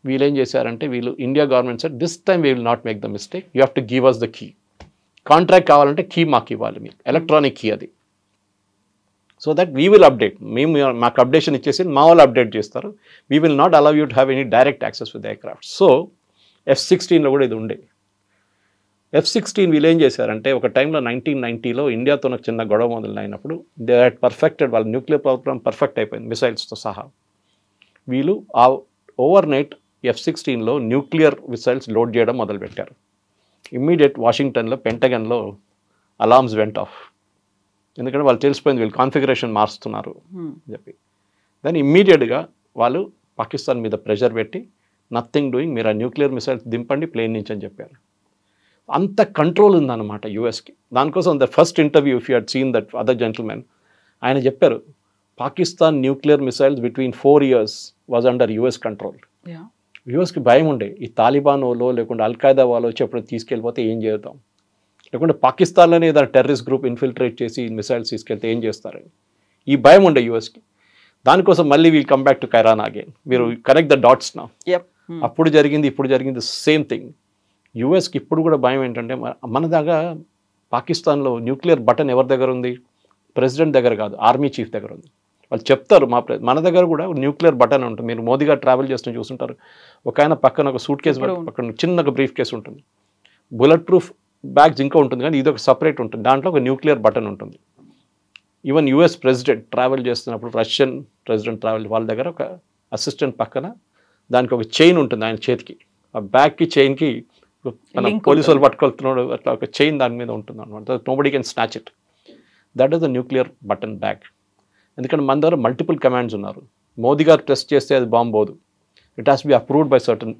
వీళ్ళు ఏం చేశారంటే, వీళ్ళు India government said this time we will not make the mistake, you have to give us the key. Contract కావాలంటే key మాకు ఇవ్వాలి, మీకు ఎలక్ట్రానిక్ కీ అది. So that we will update, మాకు అప్డేషన్ ఇచ్చేసి మా వాళ్ళు అప్డేట్ చేస్తారు. We will not allow you to have any direct access with aircraft. So F-16లో కూడా ఇది ఉండే. F-16 వీళ్ళు ఏం చేశారంటే, ఒక టైంలో 1990లో ఇండియాతో నాకు చిన్న గొడవ మొదలైనప్పుడు దే హ్యాడ్ పర్ఫెక్టెడ్, వాళ్ళ న్యూక్లియర్ ప్రోగ్రామ్ పర్ఫెక్ట్ అయిపోయింది మిసైల్స్తో సహా. వీళ్ళు ఆ ఓవర్ నైట్ F-16లో న్యూక్లియర్ మిసైల్స్ లోడ్ చేయడం మొదలుపెట్టారు. ఇమ్మీడియట్ వాషింగ్టన్లో పెంటగన్లో అలార్మ్స్ వెంట్ ఆఫ్, ఎందుకంటే వాళ్ళు తెలిసిపోయింది వీళ్ళు కాన్ఫిగరేషన్ మారుస్తున్నారు అని చెప్పి. దాన్ని ఇమ్మీడియట్గా వాళ్ళు పాకిస్తాన్ మీద ప్రెషర్ పెట్టి నథింగ్ డూయింగ్, మీరు ఆ న్యూక్లియర్ మిసైల్స్ దింపండి ప్లేన్ నుంచి అని చెప్పారు. అంత కంట్రోల్ ఉందన్నమాట యూఎస్కి. దానికోసం the first interview if you had seen that other gentlemen, ఆయన చెప్పారు Pakistan nuclear missiles between 4 years was under US control. యూఎస్కి భయం ఉండే, ఈ తాలిబాన్ వాళ్ళు లేకుంటే అల్ఖాయిదా వాళ్ళు వచ్చి ఎప్పుడు తీసుకెళ్ళిపోతే ఏం చేద్దాం, లేకుంటే పాకిస్తాన్లోనే ఏదైనా టెర్రరిస్ట్ గ్రూప్ ఇన్ఫిల్ట్రేట్ చేసి మిసైల్స్ తీసుకెళ్తే ఏం చేస్తారని ఈ భయం ఉండే యూఎస్కి. దానికోసం మళ్ళీ వీల్ కమ్ బ్యాక్ టు కైరాన్ అగైన్. మీరు కనెక్ట్ ద డాట్స్ నా. అప్పుడు జరిగింది ఇప్పుడు జరిగింది సేమ్ థింగ్. యూఎస్కి ఇప్పుడు కూడా భయం ఏంటంటే, మన దగ్గర పాకిస్తాన్లో న్యూక్లియర్ బటన్ ఎవరి దగ్గర ఉంది? ప్రెసిడెంట్ దగ్గర కాదు, ఆర్మీ చీఫ్ దగ్గర ఉంది. వాళ్ళు చెప్తారు మన దగ్గర కూడా న్యూక్లియర్ బటన్ ఉంటుంది. మీరు మోదీ గారు ట్రావెల్ చేస్తున్న చూస్తుంటారు, ఒక ఆయన పక్కన ఒక సూట్ కేసు పక్కన చిన్న బ్రీఫ్ కేసు ఉంటుంది, బుల్లెట్ ప్రూఫ్ బ్యాగ్స్ ఇంకా ఉంటుంది, కానీ ఇది ఒక సపరేట్ ఉంటుంది, దాంట్లో ఒక న్యూక్లియర్ బటన్ ఉంటుంది. ఈవెన్ యూఎస్ ప్రెసిడెంట్ ట్రావెల్ చేస్తున్నప్పుడు, రష్యన్ ప్రెసిడెంట్ ట్రావెల్ వాళ్ళ దగ్గర ఒక అసిస్టెంట్ పక్కన దానికి ఒక చైన్ ఉంటుంది ఆయన చేతికి, ఆ బ్యాగ్కి చైన్కి మన పోలీసు వాళ్ళు పట్టుకెళ్తున్నాడు అట్లా ఒక చైన్ దాని మీద ఉంటుంది అనమాట. Nobody can snatch it. That is the nuclear button bag. ఎందుకంటే మన దగ్గర మల్టిపుల్ కమాండ్స్ ఉన్నారు. మోదీ గారు టెస్ట్ చేస్తే అది బాంబ్ పోదు, it has be approved by certain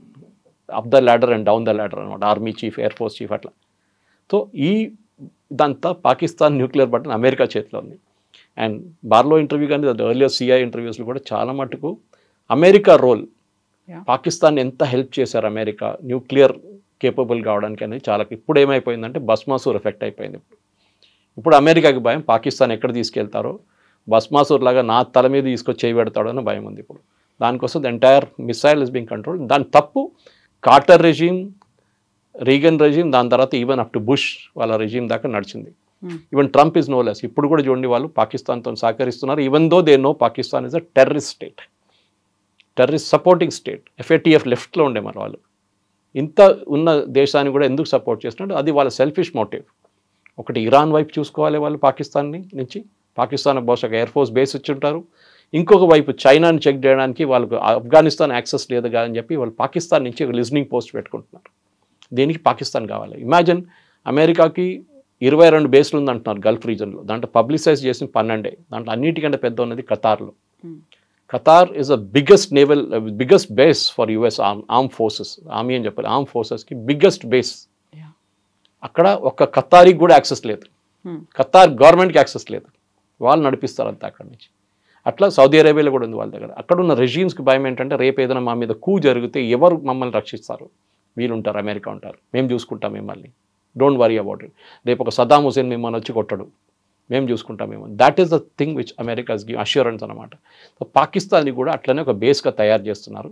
up the ladder and down the ladder అనమాట, army chief, air force chief అట్లా. సో ఇదంతా పాకిస్తాన్ న్యూక్లియర్ బటన్ అమెరికా చేతిలో ఉంది. అండ్ బార్లో ఇంటర్వ్యూ కానీ ఎర్లియర్ సిఐ ఇంటర్వ్యూస్లో కూడా చాలా మటుకు అమెరికా రోల్, పాకిస్తాన్ ఎంత హెల్ప్ చేశారు అమెరికా న్యూక్లియర్ కేపబుల్ కావడానికి అనేది చాలా. ఇప్పుడు ఏమైపోయిందంటే భస్మాసూర్ ఎఫెక్ట్ అయిపోయింది. ఇప్పుడు అమెరికాకి భయం, పాకిస్తాన్ ఎక్కడ తీసుకెళ్తారో, భస్మాసూర్ లాగా నా తల మీద తీసుకొచ్చి చేయబెడతాడో అని భయం ఉంది ఇప్పుడు. దానికోసం the entire missile is being control. దాని తప్పు కార్టర్ రెజీమ్, రీగన్ రెజీమ్, దాని తర్వాత ఈవెన్ అప్ టు బుష్ వాళ్ళ రెజీమ్ దాకా నడిచింది. Even Trump is no less. ఇప్పుడు కూడా చూడండి వాళ్ళు పాకిస్తాన్తో సహకరిస్తున్నారు, even though they know Pakistan is a terrorist state, terrorist supporting state. FATF లెఫ్ట్లో ఉండే మరి వాళ్ళు. ఇంత ఉన్న దేశాన్ని కూడా ఎందుకు సపోర్ట్ చేస్తున్నారు? అది వాళ్ళ సెల్ఫిష్ మోటివ్. ఒకటి ఇరాన్ వైపు చూసుకోవాలి వాళ్ళు పాకిస్తాన్ నుంచి, పాకిస్తాన్ బహుశా ఎయిర్ ఫోర్స్ బేస్ ఇచ్చి ఉంటారు. ఇంకొక వైపు చైనాని చెక్ చేయడానికి వాళ్ళకు ఆఫ్ఘనిస్తాన్ యాక్సెస్ లేదు అని చెప్పి వాళ్ళు పాకిస్తాన్ నుంచి ఒక లిజనింగ్ పోస్ట్ పెట్టుకుంటున్నారు. దీనికి పాకిస్తాన్ కావాలి. ఇమాజిన్ అమెరికాకి 22 బేస్లు ఉందంటున్నారు గల్ఫ్ రీజన్లో, దాంట్లో పబ్లిసైజ్ చేసిన 12. దాంట్లో అన్నిటికంటే పెద్ద ఉన్నది ఖతార్లో. Qatar is a biggest base for US arm forces, army అని చెప్పాలి, ఆర్మ్ ఫోర్సెస్కి బిగ్గెస్ట్ బేస్. అక్కడ ఒక్క ఖతారీకి కూడా యాక్సెస్ లేదు, ఖతార్ గవర్నమెంట్కి యాక్సెస్ లేదు, వాళ్ళు నడిపిస్తారు అంతా అక్కడి నుంచి. అట్లా సౌదీ అరేబియాలో కూడా ఉంది వాళ్ళ దగ్గర. అక్కడ ఉన్న రెజీమ్స్కి భయం ఏంటంటే, రేపు ఏదైనా మా మీద కూ జరిగితే ఎవరు మమ్మల్ని రక్షిస్తారు? వీళ్ళుంటారు, అమెరికా ఉంటారు, మేము చూసుకుంటాం మిమ్మల్ని, డోంట్ వరీ అబౌట్ ఇట్. రేపు ఒక సదాం హుసేన్ మిమ్మల్ని వచ్చి కొట్టడు, మేము చూసుకుంటాం మేము. That is the thing which Americas give assurance అనమాట. సో పాకిస్తాన్ని కూడా అట్లనే ఒక బేస్గా తయారు చేస్తున్నారు.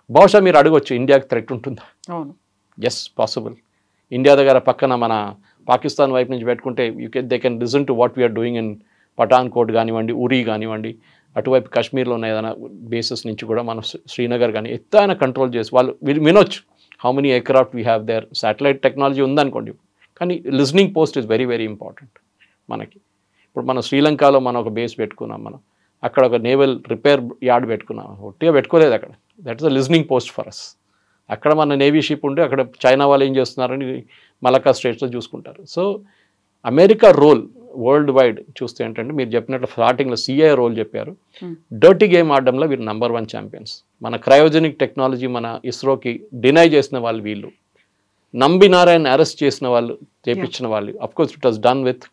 బహుశా మీరు అడగొచ్చు, ఇండియాకి థ్రెట్ ఉంటుందా? అవును, ఎస్, పాసిబుల్. ఇండియా దగ్గర పక్కన మన పాకిస్తాన్ వైపు నుంచి పెట్టుకుంటే they can listen to what we're doing in Pathankot కానివ్వండి, ఉరీ కానివ్వండి, అటువైపు కాశ్మీర్లో ఉన్న ఏదైనా బేసెస్ నుంచి కూడా మనం శ్రీనగర్ కానీ ఎత్తైన కంట్రోల్ చేసి వాళ్ళు వినొచ్చు how many aircraft we have their. Satellite technology ఉందనుకోండి, కానీ listening post is very very important మనకి. ఇప్పుడు మనం శ్రీలంకలో మనం ఒక బేస్ పెట్టుకున్నాం, మనం అక్కడ ఒక నేవల్ రిపేర్ యార్డ్ పెట్టుకున్నాం, ఒట్టిగా పెట్టుకోలేదు అక్కడ. That is the listening post for us. అక్కడ మన నేవీ షిప్ ఉంటే అక్కడ చైనా వాళ్ళు ఏం చేస్తున్నారని మలక్కా స్ట్రేట్స్లో చూసుకుంటారు. So America role worldwide చూస్తే ఏంటంటే మీరు చెప్పినట్లు స్టార్టింగ్లో సిఐ రోల్ చెప్పారు. డర్టీ గేమ్ ఆడడంలో వీరు నంబర్ 1 ఛాంపియన్స్. మన క్రయోజెనిక్ టెక్నాలజీ మన ఇస్రోకి డినై చేసిన వాళ్ళు వీళ్ళు, నంబినారాయణ అరెస్ట్ చేసిన వాళ్ళు, చేపించిన వాళ్ళు. Of course it was done with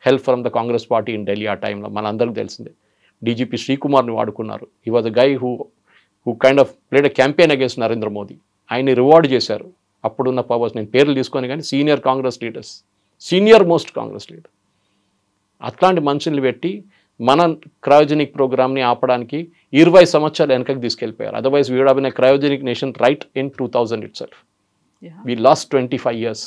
help from the Congress party in Delhi. ఆ టైంలో మన అందరికీ తెలిసిందే. డీజీపీ శ్రీకుమార్ని వాడుకున్నారు. He was a guy who kind of played a campaign against Narendra Modi. ఆయన్ని రివార్డ్ చేశారు అప్పుడున్న పవర్స్. నేను పేర్లు తీసుకొని కానీ senior Congress leaders, senior most Congress leader, అట్లాంటి మనుషుల్ని పెట్టి మన క్రయోజెనిక్ ప్రోగ్రామ్ని ఆపడానికి 20 సంవత్సరాలు వెనకకి తీసుకెళ్ళిపోయారు. Otherwise we would have been a cryogenic nation right in 2000 itself. We lost 25 years.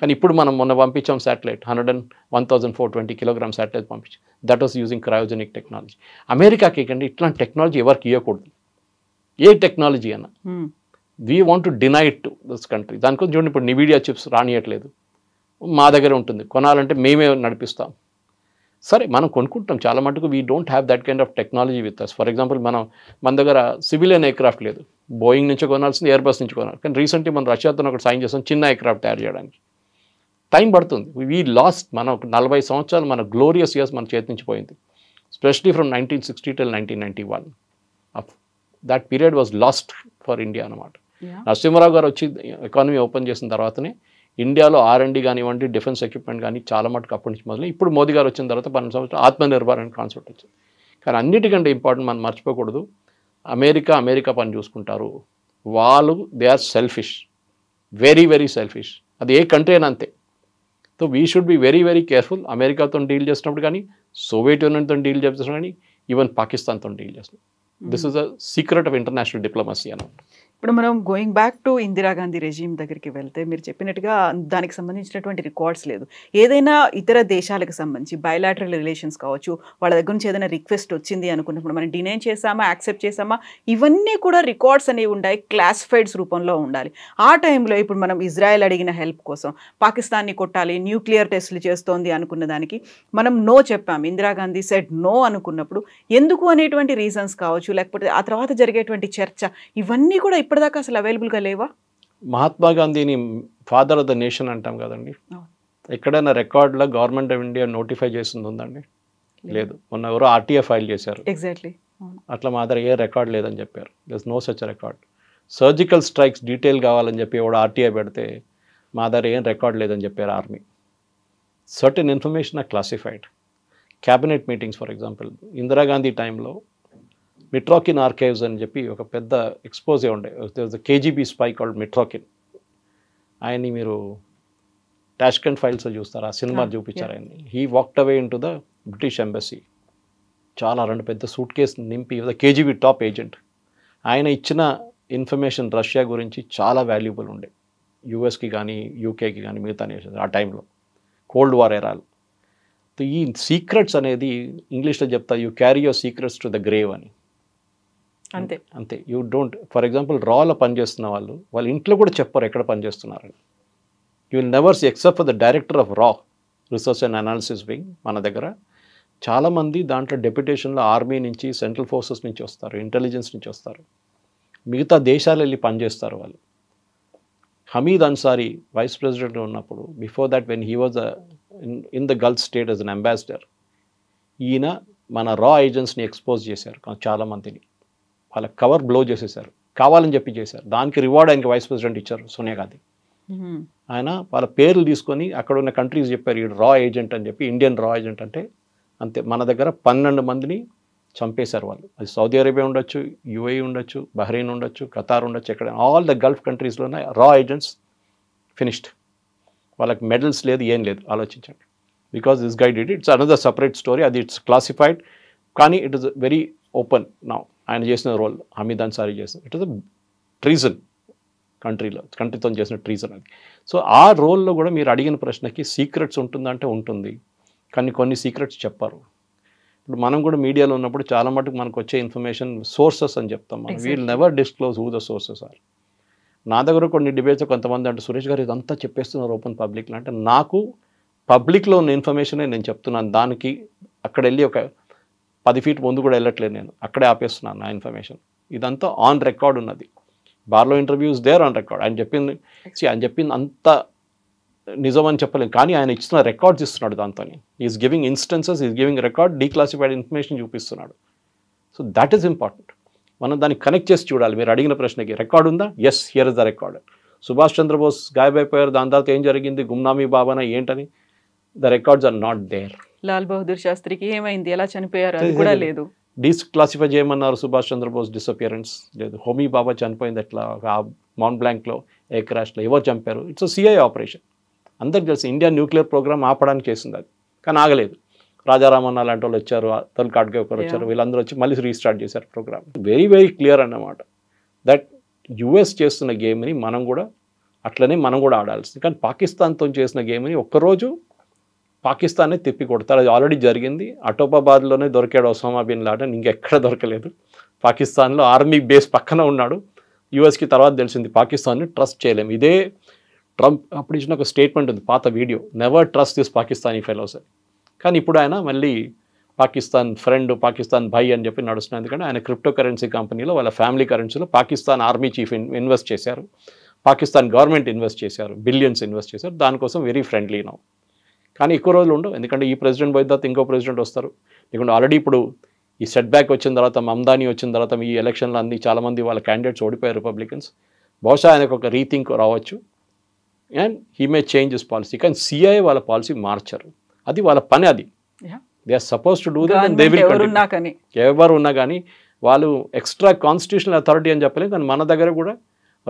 కానీ ఇప్పుడు మనం మొన్న పంపించాం శాటిలైట్ 1420 కిలోగ్రామ్ శాటిలైట్ పంపించాం. That was using cryogenic technology. అమెరికాకి కంటే ఇట్లాంటి టెక్నాలజీ ఎవరికి ఇవ్వకూడదు, ఏ టెక్నాలజీ అన్నా. We want to deny it to this country. దానికోసం చూడండి, ఇప్పుడు నివిడియా చిప్స్ రానియట్లేదు, మా దగ్గర ఉంటుంది, కొనాలంటే మేమే నడిపిస్తాం. సరే మనం కొనుక్కుంటాం చాలా మటుకు. We don't have that kind of technology with us. For example మన దగ్గర సివిలియన్ ఎయిర్క్రాఫ్ట్ లేదు, బోయింగ్ నుంచి కొనాల్సింది, ఎయిర్బస్ నుంచి కొనాలి. కానీ రీసెంట్లీ మనం రష్యాతో ఒకటి సైన్ చేస్తాం చిన్న ఎయిర్క్రాఫ్ట్ తయారు చేయడానికి. టైం పడుతుంది. వీ లాస్ట్ మన 40 సంవత్సరాలు మన గ్లోరియస్ ఇయర్స్ మన చేతి నుంచి పోయింది. Especially from 1960 till 1991. That period was last for India అనమాట. నరసింహరావు గారు వచ్చి ఎకానమీ ఓపెన్ చేసిన తర్వాతనే ఇండియాలో R&D కానివ్వండి, డిఫెన్స్ ఎక్విప్మెంట్ కానీ చాలా మటుకు అప్పటి నుంచి మొదలు. ఇప్పుడు మోదీ గారు వచ్చిన తర్వాత 12 సంవత్సరాలు ఆత్మనిర్భర్ అనే కాన్సెప్ట్ వచ్చింది. కానీ అన్నిటికంటే ఇంపార్టెంట్ మనం మర్చిపోకూడదు, అమెరికా పని చూసుకుంటారు. వాళ్ళు they are selfish, very very selfish. అది ఏ కంట్రీ అయినా అంతే. So we should be very very careful. అమెరికాతో డీల్ చేసినప్పుడు కానీ, సోవియట్ యూనియన్తో డీల్ చేసినప్పుడు కానీ, ఈవెన్ పాకిస్తాన్తో డీల్ చేసినప్పుడు. This is a secret of international diplomacy అన్నమాట. ఇప్పుడు మనం going back to Indira Gandhi regime దగ్గరికి వెళ్తే మీరు చెప్పినట్టుగా దానికి సంబంధించినటువంటి రికార్డ్స్ లేదు. ఏదైనా ఇతర దేశాలకు సంబంధించి బయలాటరల్ రిలేషన్స్ కావచ్చు, వాళ్ళ దగ్గర నుంచి ఏదైనా రిక్వెస్ట్ వచ్చింది అనుకున్నప్పుడు మనం డినై చేసామా, యాక్సెప్ట్ చేసామా, ఇవన్నీ కూడా రికార్డ్స్ అనేవి ఉండాలి, క్లాసిఫైడ్స్ రూపంలో ఉండాలి. ఆ టైంలో ఇప్పుడు మనం ఇజ్రాయెల్ అడిగిన హెల్ప్ కోసం పాకిస్తాన్ని కొట్టాలి, న్యూక్లియర్ టెస్టులు చేస్తోంది అనుకున్న దానికి మనం నో చెప్పాం. ఇందిరాగాంధీ సెడ్ నో అనుకున్నప్పుడు ఎందుకు అనేటువంటి రీజన్స్ కావచ్చు, లేకపోతే ఆ తర్వాత జరిగేటువంటి చర్చ, ఇవన్నీ కూడా ఇప్పటిదాకా అసలు అవైలబుల్గా లేవా? మహాత్మా గాంధీని ఫాదర్ ఆఫ్ ద నేషన్ అంటాం కదండి. ఎక్కడైనా రికార్డులో గవర్నమెంట్ ఆఫ్ ఇండియా నోటిఫై చేసింది ఉందండి? లేదు. మొన్న ఎవరో RTA ఫైల్ చేశారు. ఎగ్జాక్ట్లీ. అట్లా మా దగ్గర ఏ రికార్డ్ లేదని చెప్పారు. There no such record. Surgical strikes detail కావాలని చెప్పి ఎవడో RTA పెడితే మా దగ్గర ఏం రికార్డ్ లేదని చెప్పారు army. Certain information are classified. Cabinet meetings for example Indira Gandhi టైంలో మిట్రాకిన్ ఆర్కైవ్స్ అని చెప్పి ఒక పెద్ద ఎక్స్పోజే ఉండే. KGB spy called Mitrokhin. ఆయన్ని మీరు టాష్కెంట్ ఫైల్స్ చూస్తారు, ఆ సినిమా చూపించారు ఆయన్ని. He walked away in to the British embassy. చాలా 2 పెద్ద సూట్ కేసు నింపి KGB టాప్ ఏజెంట్. ఆయన ఇచ్చిన ఇన్ఫర్మేషన్ రష్యా గురించి చాలా వాల్యుబుల్ ఉండే, యూఎస్కి కానీ యూకేకి కానీ మిగతా నేషన్స్ ఆ టైంలో, కోల్డ్ వార్ ఎరాలు. ఈ సీక్రెట్స్ అనేది ఇంగ్లీష్లో చెప్తా, you carry your secrets to the grave అని. అంతే అంతే. యూ డోంట్, ఫర్ ఎగ్జాంపుల్ రాలో పనిచేస్తున్న వాళ్ళ ఇంట్లో కూడా చెప్పరు ఎక్కడ పనిచేస్తున్నారని. You will never see except for the director of రా రీసెర్చ్ అండ్ అనాలిసిస్ వింగ్. మన దగ్గర చాలామంది దాంట్లో డెప్యుటేషన్లో ఆర్మీ నుంచి, సెంట్రల్ ఫోర్సెస్ నుంచి వస్తారు, ఇంటెలిజెన్స్ నుంచి వస్తారు, మిగతా దేశాలు వెళ్ళి పనిచేస్తారు వాళ్ళు. హమీద్ అన్సారీ వైస్ ప్రెసిడెంట్ ఉన్నప్పుడు, before that when he was in the Gulf state as an ambassador, ఈయన మన రా ఏజెంట్స్ని ఎక్స్పోజ్ చేశారు చాలామందిని. వాళ్ళ కవర్ బ్లో చేసేసారు, కావాలని చెప్పి చేశారు. దానికి రివార్డ్ ఆయనకి వైస్ ప్రెసిడెంట్ ఇచ్చారు, సోనియా గాంధీ. ఆయన వాళ్ళ పేర్లు తీసుకొని అక్కడ ఉన్న కంట్రీస్ చెప్పారు, ఈ రా ఏజెంట్ అని చెప్పి, ఇండియన్ రా ఏజెంట్ అంటే. అంతే. మన దగ్గర 12 మందిని చంపేశారు వాళ్ళు. అది సౌదీ అరేబియా ఉండొచ్చు, UAE ఉండొచ్చు, బహ్రెయిన్ ఉండొచ్చు, ఖతార్ ఉండొచ్చు, ఎక్కడ ఆల్ ద గల్ఫ్ కంట్రీస్లోనే రా ఏజెంట్స్ ఫినిష్డ్. వాళ్ళకి మెడల్స్ లేదు, ఏం లేదు. ఆలోచించండి. Because this guy did. It's another separate story. అది ఇట్స్ క్లాసిఫైడ్, కానీ it is very open now. ఆయన చేసిన రోల్, హమీద్ అన్సారీ చేసిన, ఇట్ ఇస్ అ ట్రీజన్. కంట్రీతో చేసిన ట్రీజన్ అది. సో ఆ రోల్లో కూడా మీరు అడిగిన ప్రశ్నకి సీక్రెట్స్ ఉంటుందంటే ఉంటుంది, కానీ కొన్ని సీక్రెట్స్ చెప్పరు. ఇప్పుడు మనం కూడా మీడియాలో ఉన్నప్పుడు చాలా మటుకు మనకు వచ్చే ఇన్ఫర్మేషన్ సోర్సెస్ అని చెప్తాం మనం. We'll never disclose who the sources are. నా దగ్గర కొన్ని డిబేట్స్ కొంతమంది అంటే సురేష్ గారు ఇదంతా చెప్పేస్తున్నారు ఓపెన్ పబ్లిక్లో అంటే నాకు పబ్లిక్లో ఉన్న ఇన్ఫర్మేషనే నేను చెప్తున్నాను. దానికి అక్కడ వెళ్ళి ఒక 10 ఫీట్ ముందు కూడా వెళ్ళట్లేదు, నేను అక్కడే ఆపేస్తున్నాను నా ఇన్ఫర్మేషన్. ఇదంతా ఆన్ రికార్డ్ ఉన్నది. బార్లో ఇంటర్వ్యూస్ దేర్ ఆన్ రికార్డ్. ఆయన చెప్పింది అంత నిజం అని చెప్పలేము, కానీ ఆయన ఇచ్చిన రికార్డ్స్ ఇస్తున్నాడు. దాంతో is giving instances, is giving record, declassified information చూపిస్తున్నాడు. So that is important. మనం దాన్ని కనెక్ట్ చేసి చూడాలి. మీరు అడిగిన ప్రశ్నకి రికార్డ్ ఉందా? Yes, here is the record. Subhash Chandrabose గాయబైపోయారు, దాని తర్వాత ఏం జరిగింది, గుమ్నామీ బాబానా ఏంటని, the records are not there. Lal Bahadur శాస్త్రికి ఏమైంది, ఎలా చనిపోయారు అది కూడా లేదు. డిస్క్లాసిఫై చేయమన్నారు సుభాష్ చంద్రబోస్ డిసపియరెన్స్, లేదు హోమీ బాబా చనిపోయింది ఎట్లా, మౌంట్ బ్లాంక్లో ఎయిర్ క్రాష్లో ఎవరు చంపారు, ఇట్స్ సిఐఏ ఆపరేషన్. అందరికి తెలుసు ఇండియా న్యూక్లియర్ ప్రోగ్రామ్ ఆపడానికి చేసింది అది, కానీ ఆగలేదు. రాజారామన్న లాంటి వాళ్ళు వచ్చారు, అతల్ కాడ్కేకర్ వచ్చారు, వీళ్ళందరూ వచ్చి మళ్ళీ రీస్టార్ట్ చేశారు ప్రోగ్రామ్. వెరీ వెరీ క్లియర్ అన్నమాట దట్ యుఎస్ చేస్తున్న గేమ్ని మనం కూడా అట్లనే మనం కూడా ఆడాల్సింది. కానీ పాకిస్తాన్తో చేసిన గేమ్ని ఒక్కరోజు పాకిస్తానే తిప్పి కొడతారు. అది ఆల్రెడీ జరిగింది. అటోపాబాద్లోనే దొరికాడు ఒసామా బిన్ లాడెన్, ఇంకెక్కడ దొరకలేదు. పాకిస్తాన్లో ఆర్మీ బేస్ పక్కన ఉన్నాడు. యూఎస్కి తర్వాత తెలిసింది పాకిస్తాన్ని ట్రస్ట్ చేయలేము. ఇదే ట్రంప్ అప్పుడు ఇచ్చిన ఒక స్టేట్మెంట్ ఉంది, పాత video, never trust this Pakistani fellows అని. కానీ ఇప్పుడు ఆయన మళ్ళీ పాకిస్తాన్ ఫ్రెండ్, పాకిస్తాన్ భై అని చెప్పి నడుస్తున్నాయి. ఎందుకంటే ఆయన క్రిప్టో కరెన్సీ కంపెనీలో వాళ్ళ ఫ్యామిలీ కరెన్సీలో పాకిస్తాన్ ఆర్మీ చీఫ్ ఇన్వెస్ట్ చేశారు, పాకిస్తాన్ గవర్నమెంట్ ఇన్వెస్ట్ చేశారు, బిలియన్స్ ఇన్వెస్ట్ చేశారు. దానికోసం వెరీ ఫ్రెండ్లీ నౌ. కానీ ఎక్కువ రోజులు ఉండవు, ఎందుకంటే ఈ ప్రెసిడెంట్ పోయిన తర్వాత ఇంకో ప్రెసిడెంట్ వస్తారు. ఎందుకంటే ఆల్రెడీ ఇప్పుడు ఈ సెట్ బ్యాక్ వచ్చిన తర్వాత, మమ్దాని వచ్చిన తర్వాత, ఈ ఎలక్షన్లో అన్ని చాలామంది వాళ్ళ క్యాండిడేట్స్ ఓడిపోయారు రిపబ్లికన్స్. బహుశా ఆయనకు ఒక రీథింక్ రావచ్చు and he may change his policy. కానీ సిఐఏ వాళ్ళ పాలసీ మార్చరు, అది వాళ్ళ పని. అది they are suppose to do that and they will continue. ఎవరు ఉన్నా కానీ వాళ్ళు ఎక్స్ట్రా కాన్స్టిట్యూషనల్ అథారిటీ అని చెప్పలేము. కానీ మన దగ్గర కూడా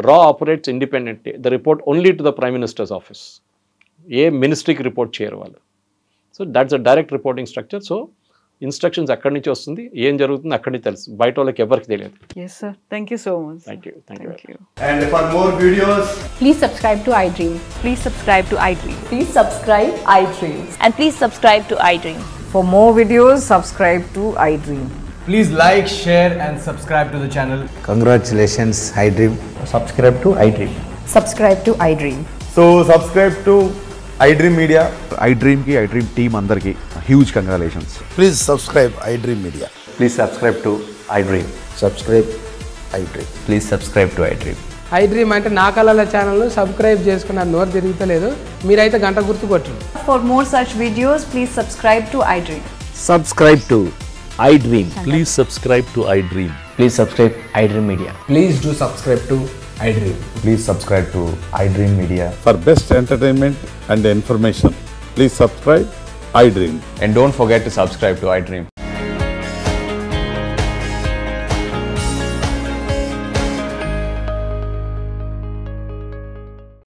రా operates independently. The report only to the prime minister's office. ఏ మినిస్ట్రీకి రిపోర్ట్ చేయరు వాళ్ళు. So that's a direct reporting structure. So instructions అక్కడి నుంచి వస్తుంది, ఏం జరుగుతుంది అక్కడి నుంచి తెలుసు, బయట వాళ్ళకి ఎవరికి తెలియదు. Yes sir, thank you so much. Thank you. And for more videos, Please subscribe to iDream. Please subscribe to iDream. Please subscribe iDream. And please subscribe to iDream. For more videos, subscribe to iDream. please like, share and subscribe to the channel. Congratulations, iDream. Subscribe to iDream. Subscribe to iDream. So subscribe to iDream Media. iDream ki iDream team andarki huge congratulations. Please subscribe iDream Media. Please subscribe to iDream. Subscribe iDream. Please subscribe to iDream. iDream అంటే నా కళల channel subscribe చేసుకున్న నోరు తిరుగుతలేదు, మీరైతే గంట గుర్తు కొట్టండి. For more such videos, please subscribe to iDream. Subscribe to iDream. Please subscribe to iDream. Please subscribe iDream Media. Please do subscribe to iDream. Please subscribe to iDream Media. For best entertainment and information, please subscribe iDream. And don't forget to subscribe to iDream.